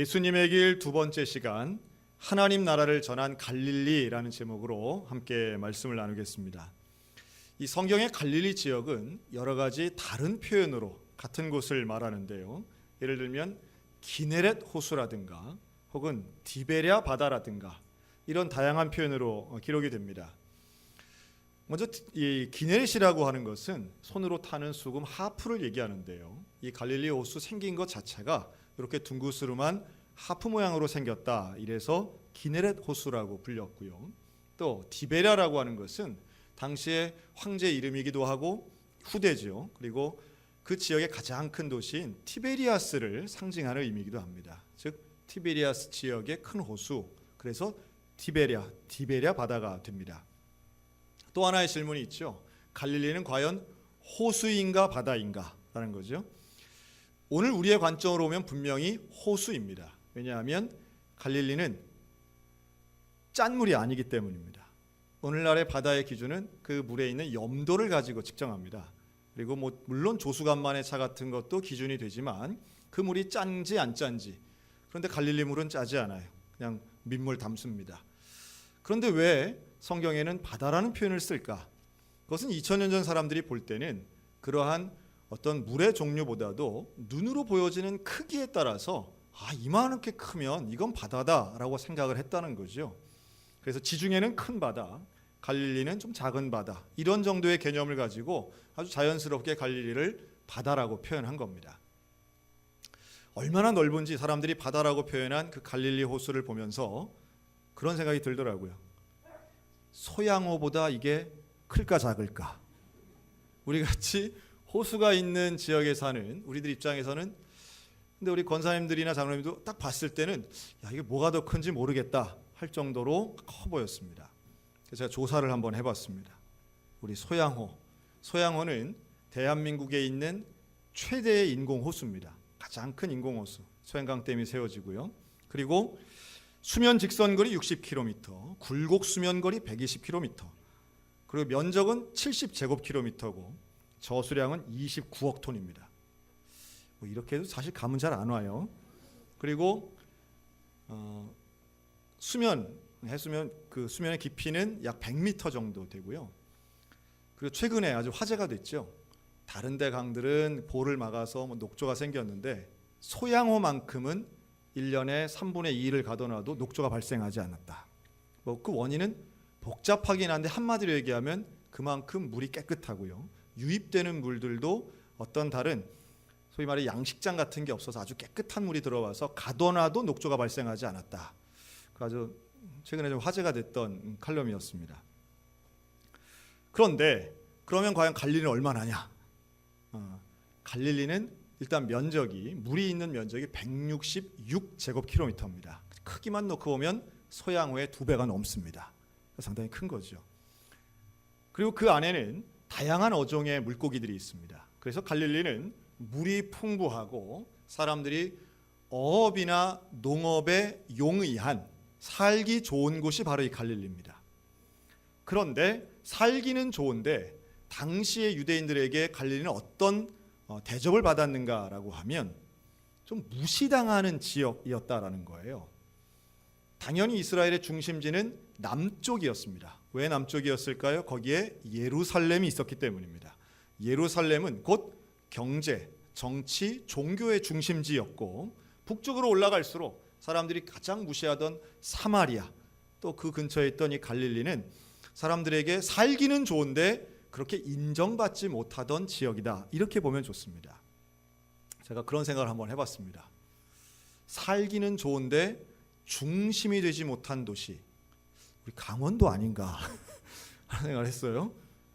예수님의 길 두 번째 시간, 하나님 나라를 전한 갈릴리라는 제목으로 함께 말씀을 나누겠습니다. 이 성경의 갈릴리 지역은 여러 가지 다른 표현으로 같은 곳을 말하는데요. 예를 들면 기네렛 호수라든가 혹은 디베랴 바다라든가 이런 다양한 표현으로 기록이 됩니다. 먼저 이 기네렛이라고 하는 것은 손으로 타는 수금 하프를 얘기하는데요. 이 갈릴리 호수 생긴 것 자체가 이렇게 둥그스름한 하프 모양으로 생겼다. 이래서 기네렛 호수라고 불렸고요. 또 디베랴라고 하는 것은 당시의 황제 이름이기도 하고 후대죠. 그리고 그 지역의 가장 큰 도시인 티베리아스를 상징하는 의미이기도 합니다. 즉 티베리아스 지역의 큰 호수, 그래서 디베랴 바다가 됩니다. 또 하나의 질문이 있죠. 갈릴리는 과연 호수인가 바다인가? 라는 거죠. 오늘 우리의 관점으로 보면 분명히 호수입니다. 왜냐하면 갈릴리는 짠물이 아니기 때문입니다. 오늘날의 바다의 기준은 그 물에 있는 염도를 가지고 측정합니다. 그리고 물론 조수간만의 차 같은 것도 기준이 되지만 그 물이 짠지 안 짠지. 그런데 갈릴리 물은 짜지 않아요. 그냥 민물 담수입니다. 그런데 왜 성경에는 바다라는 표현을 쓸까? 그것은 2000년 전 사람들이 볼 때는 그러한 어떤 물의 종류보다도 눈으로 보여지는 크기에 따라서 이만하게 크면 이건 바다다라고 생각을 했다는 거죠. 그래서 지중해는 큰 바다, 갈릴리는 좀 작은 바다, 이런 정도의 개념을 가지고 아주 자연스럽게 갈릴리를 바다라고 표현한 겁니다. 얼마나 넓은지 사람들이 바다라고 표현한 그 갈릴리 호수를 보면서 그런 생각이 들더라고요. 소양호보다 이게 클까 작을까? 우리 같이 호수가 있는 지역에 사는 우리들 입장에서는, 근데 우리 권사님들이나 장로님도 딱 봤을 때는 이게 뭐가 더 큰지 모르겠다 할 정도로 커 보였습니다. 그래서 제가 조사를 한번 해봤습니다. 우리 소양호는 대한민국에 있는 최대의 인공호수입니다. 가장 큰 인공호수, 소양강댐이 세워지고요. 그리고 수면 직선거리 60km, 굴곡 수면거리 120km, 그리고 면적은 70제곱킬로미터고 저수량은 29억 톤입니다. 이렇게 해도 사실 감은 잘 안 와요. 그리고 해수면 그 수면의 깊이는 약 100m 정도 되고요. 그리고 최근에 아주 화제가 됐죠. 다른 데 강들은 보를 막아서 녹조가 생겼는데 소양호만큼은 1년에 3분의 2를 가둬놔도 녹조가 발생하지 않았다. 그 원인은 복잡하긴 한데 한마디로 얘기하면 그만큼 물이 깨끗하고요. 유입되는 물들도 어떤 다른 소위 말해 양식장 같은 게 없어서 아주 깨끗한 물이 들어와서 가둬놔도 녹조가 발생하지 않았다. 아주 최근에 좀 화제가 됐던 칼럼이었습니다. 그런데 그러면 과연 갈릴리는 얼마나냐? 갈릴리는 일단 물이 있는 면적이 166제곱킬로미터입니다. 크기만 놓고 보면 소양호의 2배가 넘습니다. 상당히 큰 거죠. 그리고 그 안에는 다양한 어종의 물고기들이 있습니다. 그래서 갈릴리는 물이 풍부하고 사람들이 어업이나 농업에 용이한 살기 좋은 곳이 바로 이 갈릴리입니다. 그런데 살기는 좋은데 당시의 유대인들에게 갈릴리는 어떤 대접을 받았는가라고 하면 좀 무시당하는 지역이었다라는 거예요. 당연히 이스라엘의 중심지는 남쪽이었습니다. 왜 남쪽이었을까요? 거기에 예루살렘이 있었기 때문입니다. 예루살렘은 곧 경제, 정치, 종교의 중심지였고 북쪽으로 올라갈수록 사람들이 가장 무시하던 사마리아, 또 그 근처에 있던 이 갈릴리는 사람들에게 살기는 좋은데 그렇게 인정받지 못하던 지역이다. 이렇게 보면 좋습니다. 제가 그런 생각을 한번 해봤습니다. 살기는 좋은데 중심이 되지 못한 도시, 우리 강원도 아닌가 하는 생각을 했어요.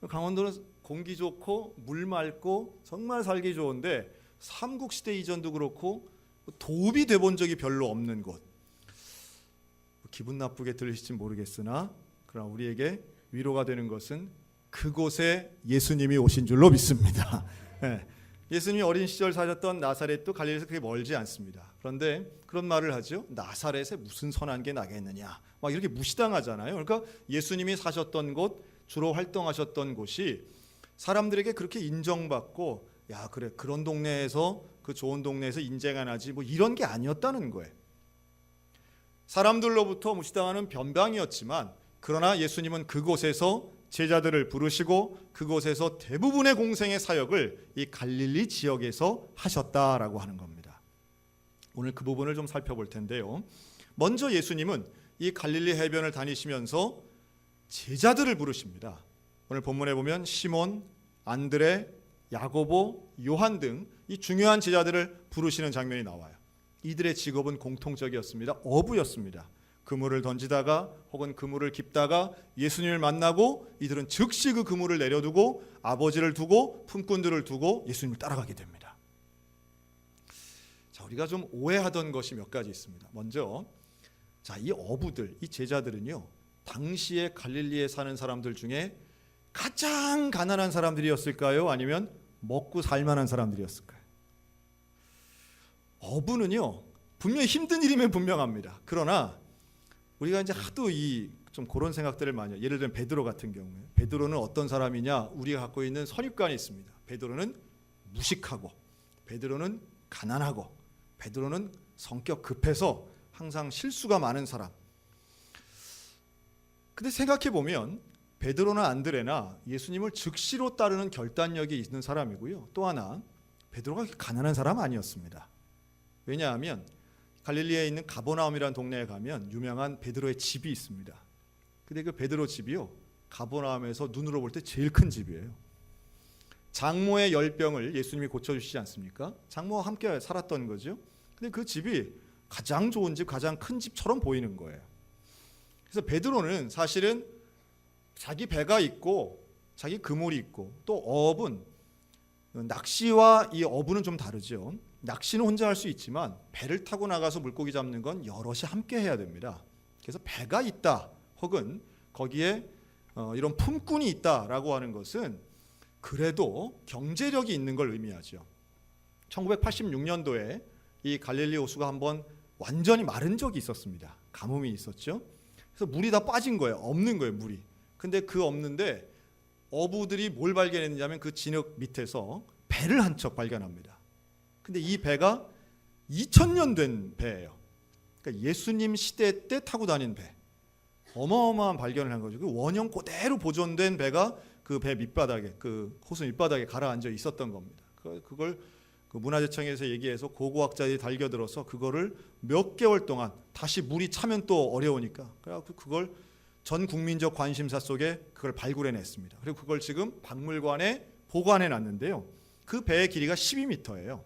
강원도는 공기 좋고 물 맑고 정말 살기 좋은데 삼국시대 이전도 그렇고 도읍이 돼본 적이 별로 없는 곳. 기분 나쁘게 들리실지 모르겠으나 그러나 우리에게 위로가 되는 것은 그곳에 예수님이 오신 줄로 믿습니다. 예수님이 어린 시절 사셨던 나사렛도 갈릴리에서 그렇게 멀지 않습니다. 그런데 그런 말을 하죠. 나사렛에 무슨 선한 게 나겠느냐. 막 이렇게 무시당하잖아요. 그러니까 예수님이 사셨던 곳, 주로 활동하셨던 곳이 사람들에게 그렇게 인정받고, 야 그래 그런 동네에서 그 좋은 동네에서 인재가 나지 이런 게 아니었다는 거예요. 사람들로부터 무시당하는 변방이었지만 그러나 예수님은 그곳에서 제자들을 부르시고 그곳에서 대부분의 공생의 사역을 이 갈릴리 지역에서 하셨다라고 하는 겁니다. 오늘 그 부분을 좀 살펴볼 텐데요. 먼저 예수님은 이 갈릴리 해변을 다니시면서 제자들을 부르십니다. 오늘 본문에 보면 시몬, 안드레, 야고보, 요한 등 이 중요한 제자들을 부르시는 장면이 나와요. 이들의 직업은 공통적이었습니다. 어부였습니다. 그물을 던지다가 혹은 그물을 깁다가 예수님을 만나고 이들은 즉시 그 그물을 내려두고 아버지를 두고 품꾼들을 두고 예수님을 따라가게 됩니다. 자, 우리가 좀 오해하던 것이 몇 가지 있습니다. 먼저 이 어부들, 이 제자들은요, 당시에 갈릴리에 사는 사람들 중에 가장 가난한 사람들이었을까요? 아니면 먹고 살만한 사람들이었을까요? 어부는요, 분명히 힘든 일이면 분명합니다. 그러나 우리가 이제 하도 좀 그런 생각들을 많이 해요. 예를 들면 베드로 같은 경우에, 베드로는 어떤 사람이냐? 우리가 갖고 있는 선입관이 있습니다. 베드로는 무식하고, 베드로는 가난하고, 베드로는 성격 급해서 항상 실수가 많은 사람. 근데 생각해 보면 베드로나 안드레나 예수님을 즉시로 따르는 결단력이 있는 사람이고요. 또 하나, 베드로가 가난한 사람 아니었습니다. 왜냐하면 갈릴리에 있는 가버나움이라는 동네에 가면 유명한 베드로의 집이 있습니다. 근데 그 베드로 집이요, 가버나움에서 눈으로 볼 때 제일 큰 집이에요. 장모의 열병을 예수님이 고쳐주시지 않습니까? 장모와 함께 살았던 거죠. 근데 그 집이 가장 좋은 집, 가장 큰 집처럼 보이는 거예요. 그래서 베드로는 사실은 자기 배가 있고 자기 그물이 있고, 또 어업은, 낚시와 이 어부는 좀 다르죠. 낚시는 혼자 할 수 있지만 배를 타고 나가서 물고기 잡는 건 여럿이 함께 해야 됩니다. 그래서 배가 있다 혹은 거기에 이런 품꾼이 있다라고 하는 것은 그래도 경제력이 있는 걸 의미하죠. 1986년도에 이 갈릴리 호수가 한번 완전히 마른 적이 있었습니다. 가뭄이 있었죠. 그래서 물이 다 빠진 거예요. 없는 거예요, 물이. 근데 그 없는데 어부들이 뭘 발견했냐면 그 진흙 밑에서 배를 한 척 발견합니다. 근데 이 배가 2000년 된 배예요. 그러니까 예수님 시대 때 타고 다닌 배. 어마어마한 발견을 한 거죠. 그 원형 그대로 보존된 배가 그 배 밑바닥에, 그 호수 밑바닥에 가라앉아 있었던 겁니다. 그걸 그 문화재청에서 얘기해서 고고학자들이 달겨들어서 그거를 몇 개월 동안, 다시 물이 차면 또 어려우니까, 그래서 그걸 전 국민적 관심사 속에 그걸 발굴해냈습니다. 그리고 그걸 지금 박물관에 보관해 놨는데요. 그 배의 길이가 12m예요.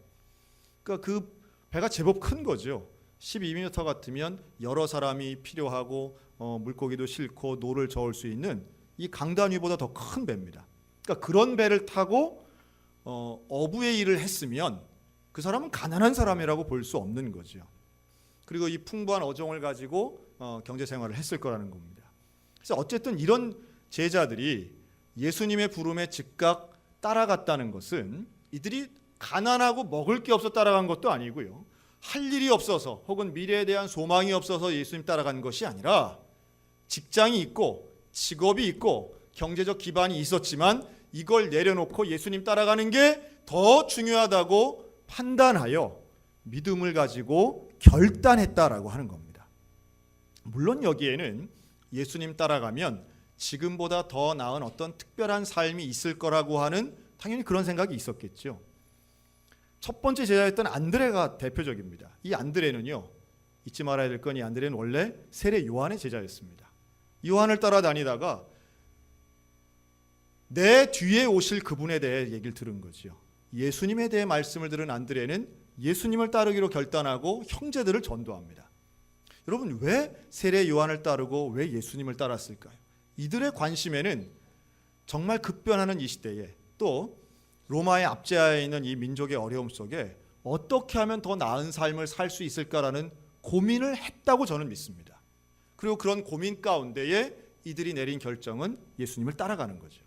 그러니까 그 배가 제법 큰 거죠. 12m 같으면 여러 사람이 필요하고 물고기도 싣고 노를 저을 수 있는 이 강단 위보다 더 큰 배입니다. 그러니까 그런 배를 타고 어부의 일을 했으면 그 사람은 가난한 사람이라고 볼 수 없는 거죠. 그리고 이 풍부한 어종을 가지고 경제 생활을 했을 거라는 겁니다. 그래서 어쨌든 이런 제자들이 예수님의 부름에 즉각 따라갔다는 것은 이들이 가난하고 먹을 게 없어 따라간 것도 아니고요, 할 일이 없어서 혹은 미래에 대한 소망이 없어서 예수님 따라간 것이 아니라 직장이 있고 직업이 있고 경제적 기반이 있었지만 이걸 내려놓고 예수님 따라가는 게 더 중요하다고 판단하여 믿음을 가지고 결단했다라고 하는 겁니다. 물론 여기에는 예수님 따라가면 지금보다 더 나은 어떤 특별한 삶이 있을 거라고 하는, 당연히 그런 생각이 있었겠죠. 첫 번째 제자였던 안드레가 대표적입니다. 이 안드레는요, 잊지 말아야 될 건 이 안드레는 원래 세례 요한의 제자였습니다. 요한을 따라다니다가 내 뒤에 오실 그분에 대해 얘기를 들은 거죠. 예수님에 대해 말씀을 들은 안드레는 예수님을 따르기로 결단하고 형제들을 전도합니다. 여러분, 왜 세례 요한을 따르고 왜 예수님을 따랐을까요? 이들의 관심에는 정말 급변하는 이 시대에, 또 로마의 압제하에 있는 이 민족의 어려움 속에 어떻게 하면 더 나은 삶을 살 수 있을까라는 고민을 했다고 저는 믿습니다. 그리고 그런 고민 가운데에 이들이 내린 결정은 예수님을 따라가는 거죠.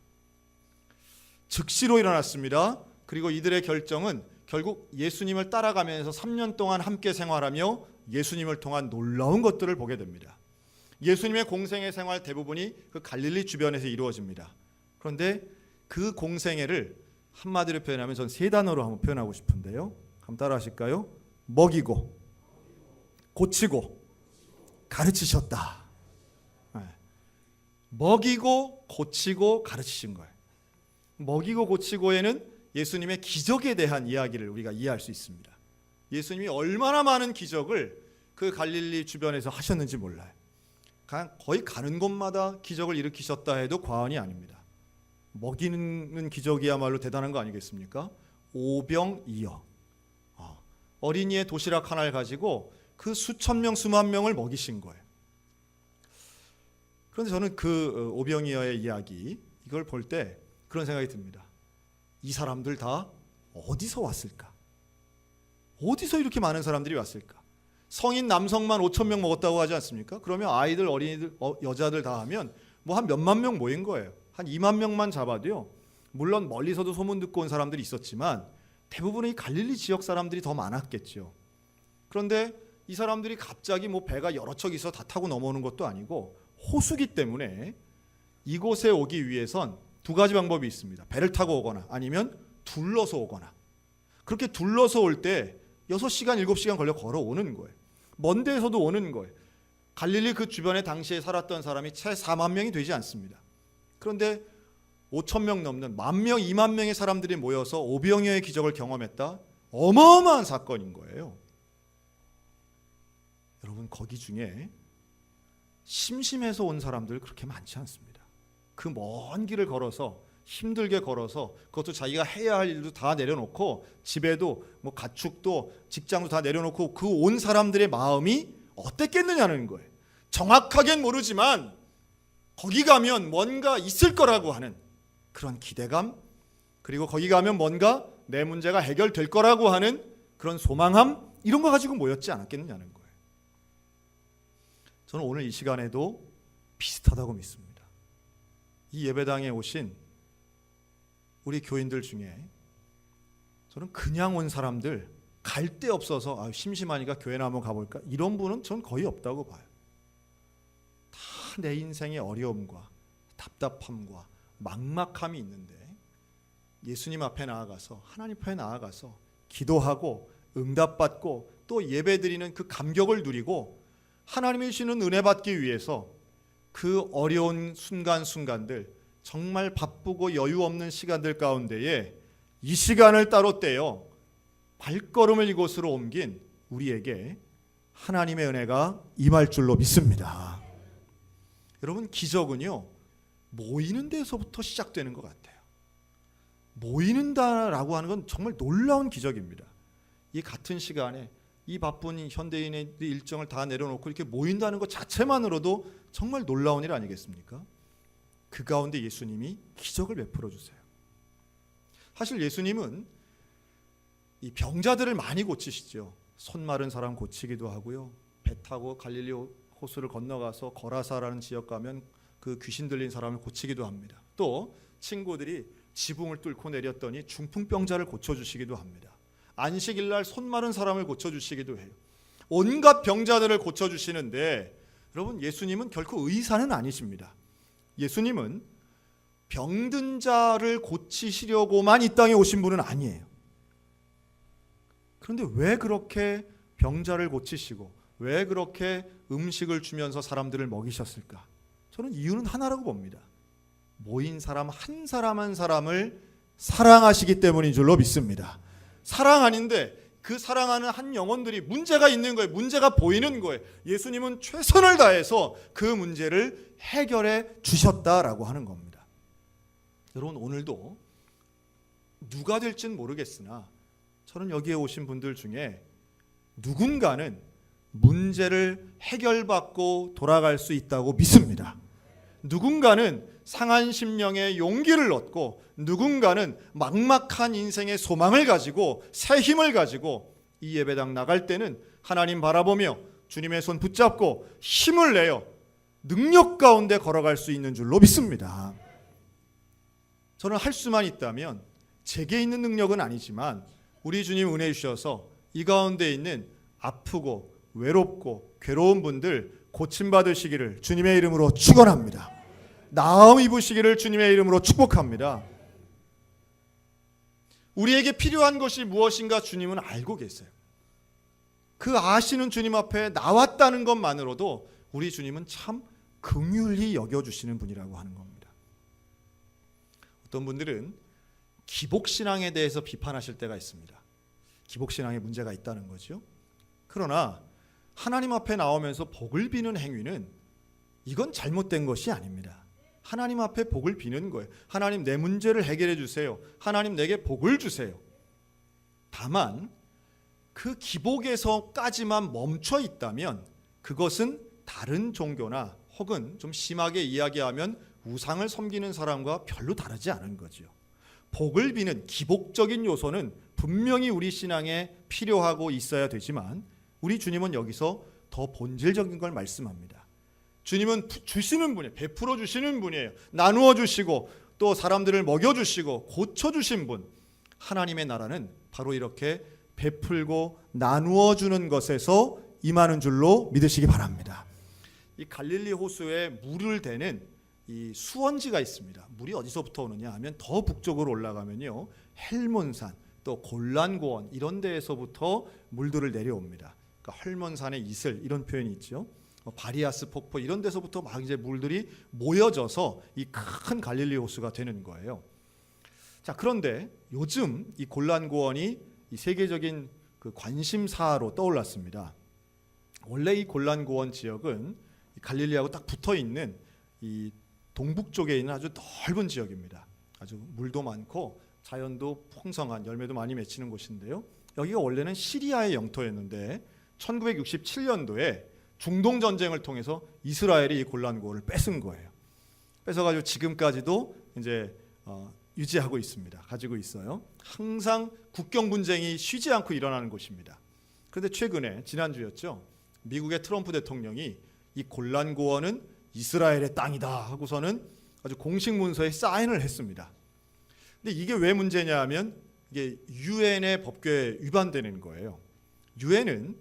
즉시로 일어났습니다. 그리고 이들의 결정은 결국 예수님을 따라가면서 3년 동안 함께 생활하며 예수님을 통한 놀라운 것들을 보게 됩니다. 예수님의 공생애 생활 대부분이 그 갈릴리 주변에서 이루어집니다. 그런데 그 공생애를 한마디로 표현하면 전 세 단어로 한번 표현하고 싶은데요. 한번 따라 하실까요? 먹이고, 고치고, 가르치셨다. 먹이고 고치고 가르치신 거예요. 먹이고 고치고에는 예수님의 기적에 대한 이야기를 우리가 이해할 수 있습니다. 예수님이 얼마나 많은 기적을 그 갈릴리 주변에서 하셨는지 몰라요. 거의 가는 곳마다 기적을 일으키셨다 해도 과언이 아닙니다. 먹이는 기적이야말로 대단한 거 아니겠습니까? 오병이어, 어린이의 도시락 하나를 가지고 그 수천 명 수만 명을 먹이신 거예요. 그런데 저는 그 오병이어의 이야기, 이걸 볼 때 그런 생각이 듭니다. 이 사람들 다 어디서 왔을까? 어디서 이렇게 많은 사람들이 왔을까? 성인 남성만 5천 명 먹었다고 하지 않습니까? 그러면 아이들, 어린이들, 여자들 다 하면 뭐 한 몇만 명 모인 거예요. 한 2만 명만 잡아도요. 물론 멀리서도 소문 듣고 온 사람들이 있었지만 대부분의 이 갈릴리 지역 사람들이 더 많았겠죠. 그런데 이 사람들이 갑자기 뭐 배가 여러 척 있어 다 타고 넘어오는 것도 아니고 호수기 때문에 이곳에 오기 위해선 두 가지 방법이 있습니다. 배를 타고 오거나 아니면 둘러서 오거나. 그렇게 둘러서 올 때 6시간, 7시간 걸려 걸어오는 거예요. 먼 데에서도 오는 거예요. 갈릴리 그 주변에 당시에 살았던 사람이 채 4만 명이 되지 않습니다. 그런데 5천 명 넘는 1만 명, 2만 명의 사람들이 모여서 오병이어의 기적을 경험했다. 어마어마한 사건인 거예요. 여러분, 거기 중에 심심해서 온 사람들 그렇게 많지 않습니다. 그 먼 길을 걸어서 힘들게 걸어서 그것도 자기가 해야 할 일도 다 내려놓고 집에도 뭐 가축도 직장도 다 내려놓고 그 온 사람들의 마음이 어땠겠느냐는 거예요. 정확하게는 모르지만 거기 가면 뭔가 있을 거라고 하는 그런 기대감, 그리고 거기 가면 뭔가 내 문제가 해결될 거라고 하는 그런 소망함, 이런 거 가지고 모였지 않았겠느냐는 거예요. 저는 오늘 이 시간에도 비슷하다고 믿습니다. 이 예배당에 오신 우리 교인들 중에 저는 그냥 온 사람들, 갈 데 없어서 심심하니까 교회나 한번 가볼까, 이런 분은 전 거의 없다고 봐요. 다 내 인생의 어려움과 답답함과 막막함이 있는데 예수님 앞에 나아가서, 하나님 앞에 나아가서 기도하고 응답받고 또 예배드리는 그 감격을 누리고 하나님이 주시는 은혜 받기 위해서 그 어려운 순간순간들, 정말 바쁘고 여유 없는 시간들 가운데에 이 시간을 따로 떼어 발걸음을 이곳으로 옮긴 우리에게 하나님의 은혜가 임할 줄로 믿습니다. 여러분, 기적은요, 모이는 데서부터 시작되는 것 같아요. 모이는다라고 하는 건 정말 놀라운 기적입니다. 이 같은 시간에 이 바쁜 현대인의 일정을 다 내려놓고 이렇게 모인다는 것 자체만으로도 정말 놀라운 일 아니겠습니까? 그 가운데 예수님이 기적을 베풀어 주세요. 사실 예수님은 이 병자들을 많이 고치시죠. 손 마른 사람 고치기도 하고요. 배 타고 갈릴리 호수를 건너가서 거라사라는 지역 가면 그 귀신 들린 사람을 고치기도 합니다. 또 친구들이 지붕을 뚫고 내렸더니 중풍병자를 고쳐주시기도 합니다. 안식일날 손 마른 사람을 고쳐주시기도 해요. 온갖 병자들을 고쳐주시는데 여러분, 예수님은 결코 의사는 아니십니다. 예수님은 병든 자를 고치시려고만 이 땅에 오신 분은 아니에요. 그런데 왜 그렇게 병자를 고치시고 왜 그렇게 음식을 주면서 사람들을 먹이셨을까? 저는 이유는 하나라고 봅니다. 모인 사람 한 사람 한 사람을 사랑하시기 때문인 줄로 믿습니다. 사랑 아닌데 그 사랑하는 한 영혼들이 문제가 있는 거예요. 문제가 보이는 거예요. 예수님은 최선을 다해서 그 문제를 해결해 주셨다라고 하는 겁니다. 여러분, 오늘도 누가 될지는 모르겠으나 저는 여기에 오신 분들 중에 누군가는 문제를 해결받고 돌아갈 수 있다고 믿습니다. 누군가는 상한 심령의 용기를 얻고 누군가는 막막한 인생의 소망을 가지고 새 힘을 가지고 이 예배당 나갈 때는 하나님 바라보며 주님의 손 붙잡고 힘을 내어 능력 가운데 걸어갈 수 있는 줄로 믿습니다. 저는 할 수만 있다면 제게 있는 능력은 아니지만 우리 주님 은혜 주셔서 이 가운데 있는 아프고 외롭고 괴로운 분들 고침받으시기를 주님의 이름으로 축원합니다. 나음 입으시기를 주님의 이름으로 축복합니다. 우리에게 필요한 것이 무엇인가 주님은 알고 계세요. 그 아시는 주님 앞에 나왔다는 것만으로도 우리 주님은 참 긍휼히 여겨주시는 분이라고 하는 겁니다. 어떤 분들은 기복신앙에 대해서 비판하실 때가 있습니다. 기복신앙에 문제가 있다는 거죠. 그러나 하나님 앞에 나오면서 복을 비는 행위는 이건 잘못된 것이 아닙니다. 하나님 앞에 복을 비는 거예요. 하나님 내 문제를 해결해 주세요. 하나님 내게 복을 주세요. 다만 그 기복에서까지만 멈춰 있다면 그것은 다른 종교나 혹은 좀 심하게 이야기하면 우상을 섬기는 사람과 별로 다르지 않은 거죠. 복을 비는 기복적인 요소는 분명히 우리 신앙에 필요하고 있어야 되지만 우리 주님은 여기서 더 본질적인 걸 말씀합니다. 주님은 주시는 분이에요. 베풀어 주시는 분이에요. 나누어 주시고 또 사람들을 먹여 주시고 고쳐 주신 분. 하나님의 나라는 바로 이렇게 베풀고 나누어 주는 것에서 임하는 줄로 믿으시기 바랍니다. 이 갈릴리 호수에 물을 대는 이 수원지가 있습니다. 물이 어디서부터 오느냐 하면 더 북쪽으로 올라가면요, 헬몬산 또 골란고원 이런 데에서부터 물들을 내려옵니다. 그러니까 헐몬산의 이슬 이런 표현이 있죠. 바리아스 폭포 이런 데서부터 막 이제 물들이 모여져서 이 큰 갈릴리 호수가 되는 거예요. 자, 그런데 요즘 이 골란고원이 이 세계적인 그 관심사로 떠올랐습니다. 원래 이 골란고원 지역은 갈릴리하고 딱 붙어 있는 이 동북쪽에 있는 아주 넓은 지역입니다. 아주 물도 많고 자연도 풍성한 열매도 많이 맺히는 곳인데요. 여기가 원래는 시리아의 영토였는데 1967년도에 중동 전쟁을 통해서 이스라엘이 이 골란고원을 뺏은 거예요. 뺏어가지고 지금까지도 이제 유지하고 있습니다. 가지고 있어요. 항상 국경 분쟁이 쉬지 않고 일어나는 곳입니다. 그런데 최근에 지난주였죠. 미국의 트럼프 대통령이 이 골란고원은 이스라엘의 땅이다 하고서는 아주 공식 문서에 사인을 했습니다. 근데 이게 왜 문제냐 하면 이게 유엔의 법규에 위반되는 거예요. 유엔은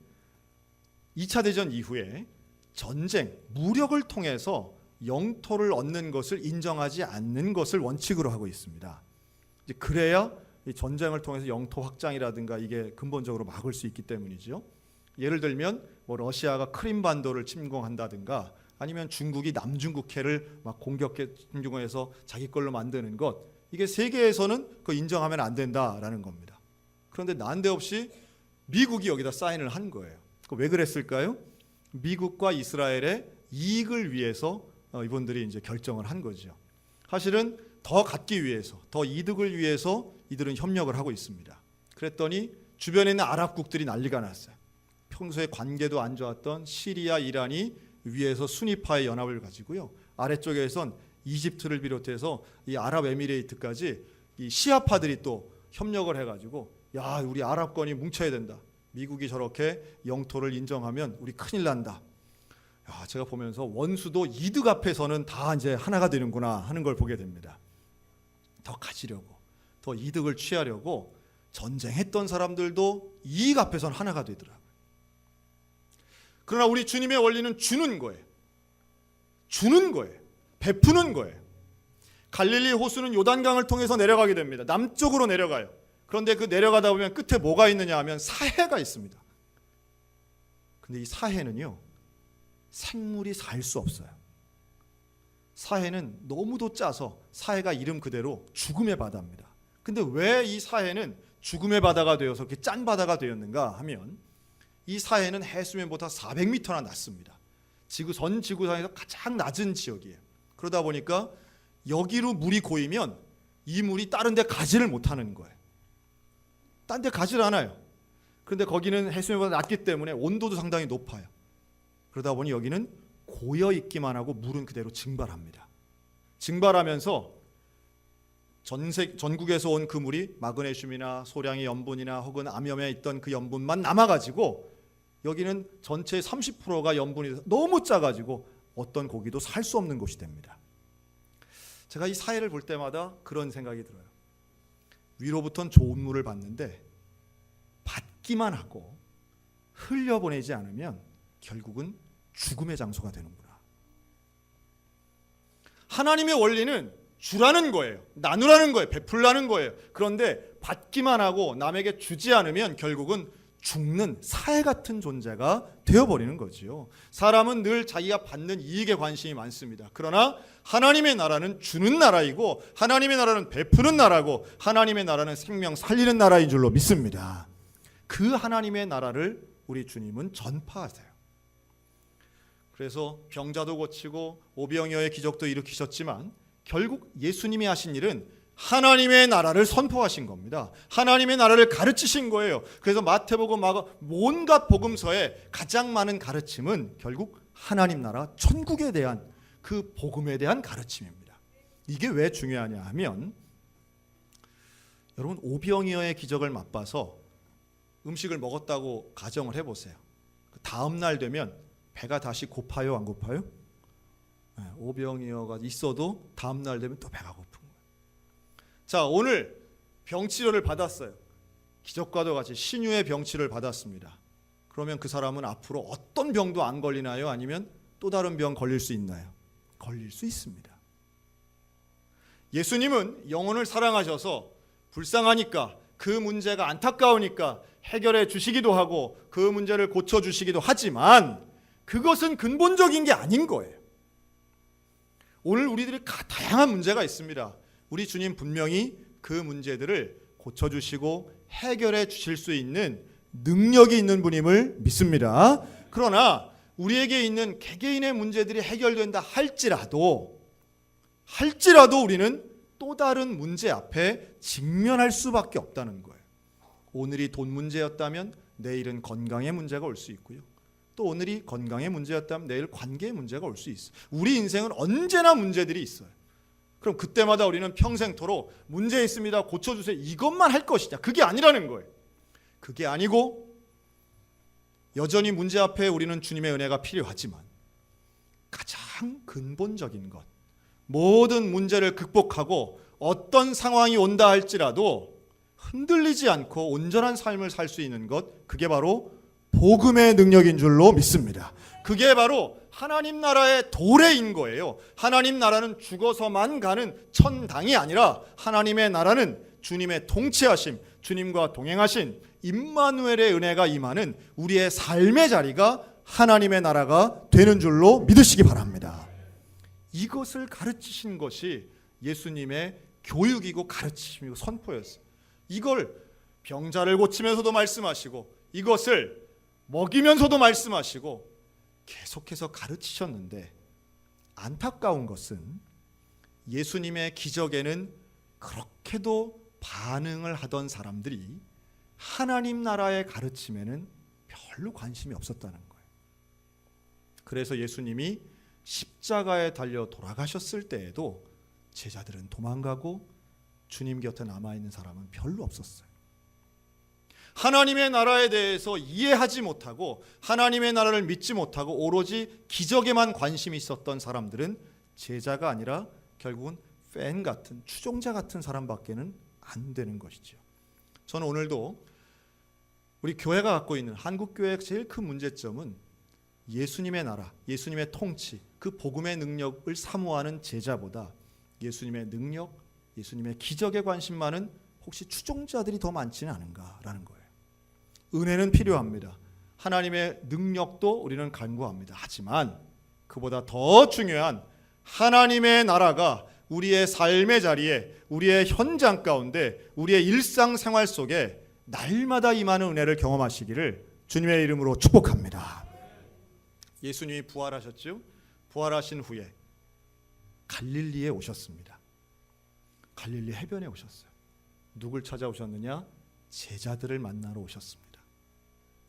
2차 대전 이후에 전쟁, 무력을 통해서 영토를 얻는 것을 인정하지 않는 것을 원칙으로 하고 있습니다. 이제 그래야 이 전쟁을 통해서 영토 확장이라든가 이게 근본적으로 막을 수 있기 때문이죠. 예를 들면 뭐 러시아가 크림반도를 침공한다든가 아니면 중국이 남중국해를 막 공격해서 자기 걸로 만드는 것, 이게 세계에서는 그거 인정하면 안 된다라는 겁니다. 그런데 난데없이 미국이 여기다 사인을 한 거예요. 왜 그랬을까요? 미국과 이스라엘의 이익을 위해서 이분들이 이제 결정을 한 거죠. 사실은 더 갖기 위해서, 더 이득을 위해서 이들은 협력을 하고 있습니다. 그랬더니 주변에 있는 아랍국들이 난리가 났어요. 평소에 관계도 안 좋았던 시리아, 이란이 위에서 수니파의 연합을 가지고요, 아래쪽에선 이집트를 비롯해서 이 아랍에미레이트까지 이 시아파들이 또 협력을 해가지고 야, 우리 아랍권이 뭉쳐야 된다. 미국이 저렇게 영토를 인정하면 우리 큰일 난다. 야, 제가 보면서 원수도 이득 앞에서는 다 이제 하나가 되는구나 하는 걸 보게 됩니다. 더 가지려고, 더 이득을 취하려고 전쟁했던 사람들도 이익 앞에서는 하나가 되더라고요. 그러나 우리 주님의 원리는 주는 거예요. 주는 거예요. 베푸는 거예요. 갈릴리 호수는 요단강을 통해서 내려가게 됩니다. 남쪽으로 내려가요. 그런데 그 내려가다 보면 끝에 뭐가 있느냐 하면 사해가 있습니다. 근데 이 사해는요, 생물이 살 수 없어요. 사해는 너무도 짜서 사해가 이름 그대로 죽음의 바다입니다. 근데 왜 이 사해는 죽음의 바다가 되어서 이렇게 짠 바다가 되었는가 하면 이 사해는 해수면보다 400m나 낮습니다. 전 지구상에서 가장 낮은 지역이에요. 그러다 보니까 여기로 물이 고이면 이 물이 다른 데 가지를 못하는 거예요. 딴 데 가지를 않아요. 그런데 거기는 해수면보다 낮기 때문에 온도도 상당히 높아요. 그러다 보니 여기는 고여 있기만 하고 물은 그대로 증발합니다. 증발하면서 전국에서 온 그 물이 마그네슘이나 소량의 염분이나 혹은 암염에 있던 그 염분만 남아가지고 여기는 전체의 30%가 염분이 너무 짜가지고 어떤 고기도 살 수 없는 곳이 됩니다. 제가 이 사해를 볼 때마다 그런 생각이 들어요. 위로부터는 좋은 물을 받는데 받기만 하고 흘려보내지 않으면 결국은 죽음의 장소가 되는구나. 하나님의 원리는 주라는 거예요. 나누라는 거예요. 베풀라는 거예요. 그런데 받기만 하고 남에게 주지 않으면 결국은 죽는 사해 같은 존재가 되어버리는 거지요. 사람은 늘 자기가 받는 이익에 관심이 많습니다. 그러나 하나님의 나라는 주는 나라이고, 하나님의 나라는 베푸는 나라고, 하나님의 나라는 생명 살리는 나라인 줄로 믿습니다. 그 하나님의 나라를 우리 주님은 전파하세요. 그래서 병자도 고치고 오병이어의 기적도 일으키셨지만 결국 예수님이 하신 일은 하나님의 나라를 선포하신 겁니다. 하나님의 나라를 가르치신 거예요. 그래서 마태복음, 마가 온갖 복음서에 가장 많은 가르침은 결국 하나님 나라 천국에 대한 그 복음에 대한 가르침입니다. 이게 왜 중요하냐 하면, 여러분 오병이어의 기적을 맛봐서 음식을 먹었다고 가정을 해보세요. 다음 날 되면 배가 다시 고파요, 안 고파요? 오병이어가 있어도 다음 날 되면 또 배가 고픈 거예요. 자, 오늘 병치료를 받았어요. 기적과도 같이 신유의 병치료를 받았습니다. 그러면 그 사람은 앞으로 어떤 병도 안 걸리나요? 아니면 또 다른 병 걸릴 수 있나요? 걸릴 수 있습니다. 예수님은 영혼을 사랑하셔서 불쌍하니까, 그 문제가 안타까우니까 해결해 주시기도 하고 그 문제를 고쳐 주시기도 하지만 그것은 근본적인 게 아닌 거예요. 오늘 우리들이 다양한 문제가 있습니다. 우리 주님 분명히 그 문제들을 고쳐주시고 해결해 주실 수 있는 능력이 있는 분임을 믿습니다. 그러나 우리에게 있는 개개인의 문제들이 해결된다 할지라도 우리는 또 다른 문제 앞에 직면할 수밖에 없다는 거예요. 오늘이 돈 문제였다면 내일은 건강의 문제가 올 수 있고요. 또 오늘이 건강의 문제였다면 내일 관계의 문제가 올 수 있어요. 우리 인생은 언제나 문제들이 있어요. 그럼 그때마다 우리는 평생토록 문제 있습니다, 고쳐주세요, 이것만 할 것이냐? 그게 아니라는 거예요. 그게 아니고 여전히 문제 앞에 우리는 주님의 은혜가 필요하지만 가장 근본적인 것, 모든 문제를 극복하고 어떤 상황이 온다 할지라도 흔들리지 않고 온전한 삶을 살 수 있는 것, 그게 바로 복음의 능력인 줄로 믿습니다. 그게 바로 하나님 나라의 도래인 거예요. 하나님 나라는 죽어서만 가는 천당이 아니라 하나님의 나라는 주님의 통치하심, 주님과 동행하신 임마누엘의 은혜가 임하는 우리의 삶의 자리가 하나님의 나라가 되는 줄로 믿으시기 바랍니다. 이것을 가르치신 것이 예수님의 교육이고 가르치심이고 선포였어요. 이걸 병자를 고치면서도 말씀하시고 이것을 먹이면서도 말씀하시고 계속해서 가르치셨는데, 안타까운 것은 예수님의 기적에는 그렇게도 반응을 하던 사람들이 하나님 나라의 가르침에는 별로 관심이 없었다는 거예요. 그래서 예수님이 십자가에 달려 돌아가셨을 때에도 제자들은 도망가고 주님 곁에 남아있는 사람은 별로 없었어요. 하나님의 나라에 대해서 이해하지 못하고 하나님의 나라를 믿지 못하고 오로지 기적에만 관심이 있었던 사람들은 제자가 아니라 결국은 팬 같은, 추종자 같은 사람밖에는 안 되는 것이죠. 저는 오늘도 우리 교회가 갖고 있는, 한국교회의 제일 큰 문제점은 예수님의 나라, 예수님의 통치, 그 복음의 능력을 사모하는 제자보다 예수님의 능력, 예수님의 기적에 관심 많은 혹시 추종자들이 더 많지는 않은가라는 거예요. 은혜는 필요합니다. 하나님의 능력도 우리는 간구합니다. 하지만 그보다 더 중요한 하나님의 나라가 우리의 삶의 자리에, 우리의 현장 가운데, 우리의 일상생활 속에 날마다 임하는 은혜를 경험하시기를 주님의 이름으로 축복합니다. 예수님이 부활하셨죠? 부활하신 후에 갈릴리에 오셨습니다. 갈릴리 해변에 오셨어요. 누굴 찾아오셨느냐? 제자들을 만나러 오셨습니다.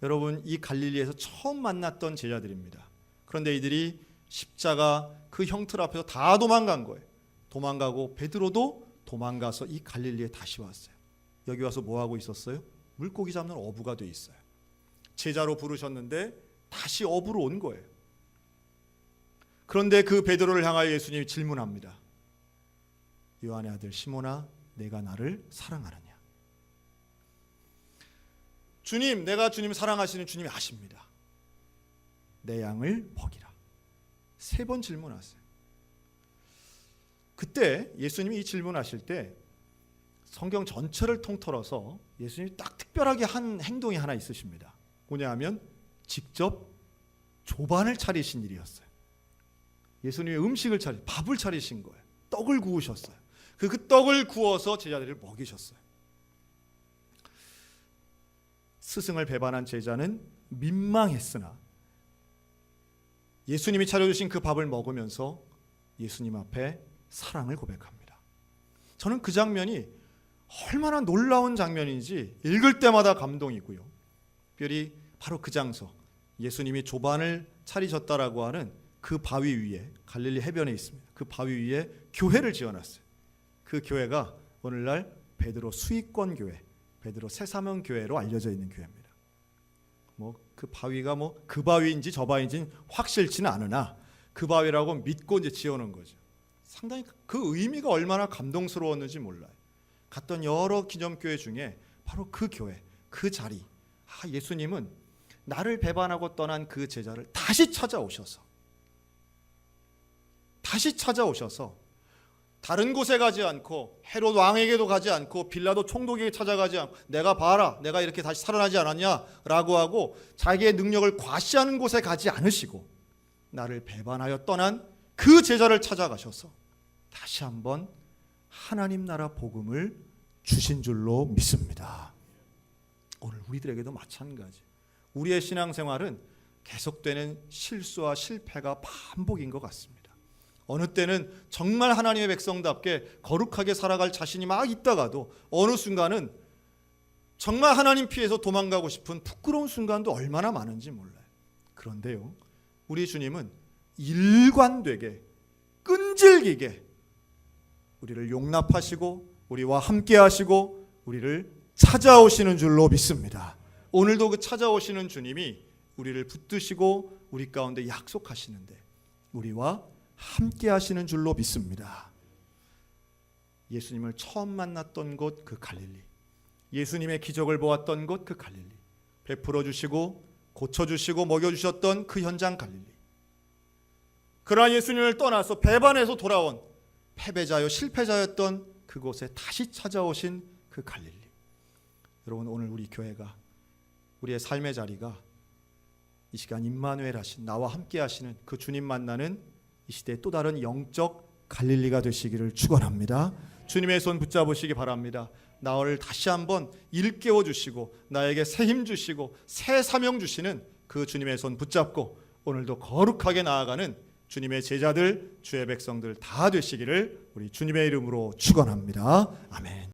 여러분, 이 갈릴리에서 처음 만났던 제자들입니다. 그런데 이들이 십자가 그 형틀 앞에서 다 도망간 거예요. 도망가고 베드로도 도망가서 이 갈릴리에 다시 왔어요. 여기 와서 뭐 하고 있었어요? 물고기 잡는 어부가 돼 있어요. 제자로 부르셨는데 다시 어부로 온 거예요. 그런데 그 베드로를 향하여 예수님이 질문합니다. 요한의 아들 시몬아, 내가 나를 사랑하느냐? 주님, 내가 주님 사랑하시는 주님이 아십니다. 내 양을 먹이라. 3번 질문하세요. 그때 예수님이 이 질문하실 때 성경 전체를 통틀어서 예수님이 딱 특별하게 한 행동이 하나 있으십니다. 뭐냐 하면 직접 조반을 차리신 일이었어요. 예수님이 밥을 차리신 거예요. 떡을 구우셨어요. 그 떡을 구워서 제자들을 먹이셨어요. 스승을 배반한 제자는 민망했으나 예수님이 차려주신 그 밥을 먹으면서 예수님 앞에 사랑을 고백합니다. 저는 그 장면이 얼마나 놀라운 장면인지 읽을 때마다 감동이고요. 특별히 바로 그 장소, 예수님이 조반을 차리셨다라고 하는 그 바위 위에, 갈릴리 해변에 있습니다. 그 바위 위에 교회를 지어놨어요. 그 교회가 오늘날 베드로 수익권 교회, 베드로 새사명 교회로 알려져 있는 교회입니다. 그 바위가 그 바위인지 저 바위인지는 확실치는 않으나 그 바위라고 믿고 이제 지어놓은 거죠. 상당히 그 의미가 얼마나 감동스러웠는지 몰라요. 갔던 여러 기념교회 중에 바로 그 교회, 그 자리, 예수님은 나를 배반하고 떠난 그 제자를 다시 찾아오셔서 다른 곳에 가지 않고 헤롯 왕에게도 가지 않고 빌라도 총독에게 찾아가지 않고 내가 봐라, 내가 이렇게 다시 살아나지 않았냐라고 하고 자기의 능력을 과시하는 곳에 가지 않으시고 나를 배반하여 떠난 그 제자를 찾아가셔서 다시 한번 하나님 나라 복음을 주신 줄로 믿습니다. 오늘 우리들에게도 마찬가지. 우리의 신앙생활은 계속되는 실수와 실패가 반복인 것 같습니다. 어느 때는 정말 하나님의 백성답게 거룩하게 살아갈 자신이 막 있다가도 어느 순간은 정말 하나님 피해서 도망가고 싶은 부끄러운 순간도 얼마나 많은지 몰라요. 그런데요, 우리 주님은 일관되게 끈질기게 우리를 용납하시고 우리와 함께 하시고 우리를 찾아오시는 줄로 믿습니다. 오늘도 그 찾아오시는 주님이 우리를 붙드시고 우리 가운데 약속하시는데 우리와 함께 하시는 줄로 믿습니다. 예수님을 처음 만났던 곳 그 갈릴리, 예수님의 기적을 보았던 곳 그 갈릴리, 베풀어 주시고 고쳐주시고 먹여주셨던 그 현장 갈릴리, 그러나 예수님을 떠나서 배반해서 돌아온 패배자요 실패자였던 그곳에 다시 찾아오신 그 갈릴리. 여러분, 오늘 우리 교회가, 우리의 삶의 자리가 이 시간 임마누엘 하신, 나와 함께 하시는 그 주님 만나는 이 시대의 또 다른 영적 갈릴리가 되시기를 축원합니다. 주님의 손 붙잡으시기 바랍니다. 나를 다시 한번 일깨워 주시고 나에게 새 힘 주시고 새 사명 주시는 그 주님의 손 붙잡고 오늘도 거룩하게 나아가는 주님의 제자들, 주의 백성들 다 되시기를 우리 주님의 이름으로 축원합니다. 아멘.